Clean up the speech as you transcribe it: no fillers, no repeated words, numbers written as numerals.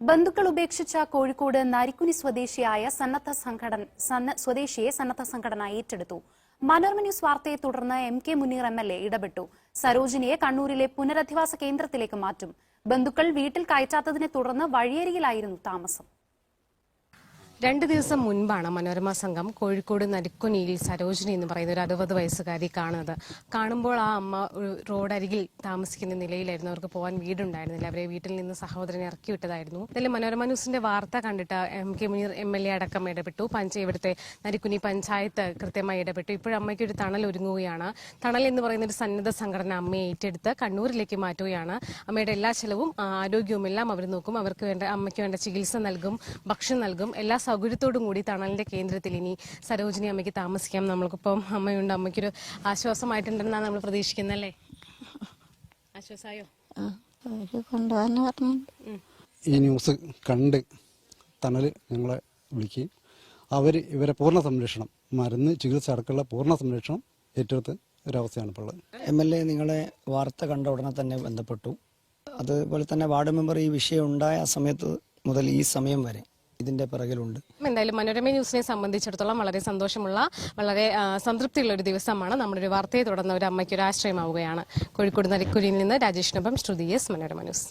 ബന്ധുക്കൾ ഉപേക്ഷിച്ച കോഴിക്കോട് നരിക്കുനി സ്വദേശിയെ സന്നദ്ധ സംഘടന ഏറ്റെടുത്തു. മനോരമ ന്യൂസ് വാർത്തയെ തുടർന്ന് എം.കെ. മുനീർ എം.എൽ.എ. ഇടപെട്ടു. സരോജിനിയെ കണ്ണൂരിലെ പുനരധിവാസ കേന്ദ്രത്തിലേക്ക് മാറ്റും. ബന്ധുക്കൾ വീട്ടിൽ കയറ്റാത്തതിനെ തുടർന്ന് വഴിയരികിലായിരുന്നു താമസം. 2 ദിവസം മുൻപാണ് മനോരമ സംഘം കോഴിക്കോട് നരിക്കുനിയിൽ സരോജിനി എന്ന് പറയുന്ന ഒരു 60 വയസ്സുകാരി കാണുന്നത്. കാണുമ്പോൾ ആ അമ്മ റോഡരികിൽ താമസിക്കുന്ന നിലയിലായിരുന്നു. അവർക്ക് പോകാൻ വീടുണ്ടായിരുന്നില്ല. അവരെ വീട്ടിൽ നിന്ന് സഹോദരനെ ഇറക്കി വിട്ടതായിരുന്നു. എന്തായാലും മനോരമ ന്യൂസിന്റെ വാർത്ത കണ്ടിട്ട് എം.കെ. മുനീർ എം.എൽ.എ. അടക്കം ഇടപെട്ടു. ഇവിടുത്തെ നരിക്കുനി പഞ്ചായത്ത് കൃത്യമായി ഇടപെട്ടു. ഇപ്പോഴമ്മയ്ക്ക് ഒരു തണൽ ഒരുങ്ങുകയാണ്. തണൽ എന്ന് പറയുന്ന ഒരു സന്നദ്ധ സംഘടന അമ്മയെ ഏറ്റെടുത്ത് കണ്ണൂരിലേക്ക് മാറ്റുകയാണ്. അമ്മയുടെ എല്ലാ ചെലവും ആരോഗ്യവും എല്ലാം അവർ നോക്കും. അമ്മയ്ക്ക് വേണ്ട ചികിത്സ നൽകും, ഭക്ഷണം നൽകും. എല്ലാ സൗകര്യത്തോടും കൂടി തണലിന്റെ കേന്ദ്രത്തിൽ ഇനി സരോജിനി അമ്മയ്ക്ക് താമസിക്കാം. നമ്മൾക്കിപ്പം അമ്മയുണ്ട്. അമ്മയ്ക്കൊരു ആശ്വാസമായിട്ടുണ്ടെന്നാണ് നമ്മൾ പ്രതീക്ഷിക്കുന്നല്ലേ? ആശ്വാസമായോ? ഈ ന്യൂസ് കണ്ട് തണൽ ഞങ്ങളെ വിളിക്കുകയും ഇവരെ പൂർണ്ണ സംരക്ഷണം, മരുന്ന് ചികിത്സ അടക്കമുള്ള പൂർണ്ണ സംരക്ഷണം ഏറ്റെടുത്ത് ഒരവസ്ഥയാണ് ഇപ്പോൾ ഉള്ളത്. എം.എൽ.എ. നിങ്ങളെ വാർത്ത കണ്ട ഉടനെ തന്നെ ബന്ധപ്പെട്ടു. അതുപോലെ തന്നെ വാർഡ് മെമ്പർ ഈ വിഷയം ഉണ്ടായ സമയത്ത് മുതൽ ഈ സമയം വരെ ഇതിന്റെ പിറകിലുണ്ട്. എന്തായാലും മനോരമ ന്യൂസിനെ സംബന്ധിച്ചിടത്തോളം വളരെ സന്തോഷമുള്ള, വളരെ സംതൃപ്തിയുള്ള ഒരു ദിവസമാണ്. നമ്മുടെ ഒരു വാർത്തയെ തുടർന്ന് ഒരു അമ്മയ്ക്ക് ഒരു ആശ്രയമാവുകയാണ്. കോഴിക്കോട് നരിക്കുനിയിൽ നിന്ന് രാജേഷിനൊപ്പം ശ്രുതി എസ്, മനോരമ ന്യൂസ്.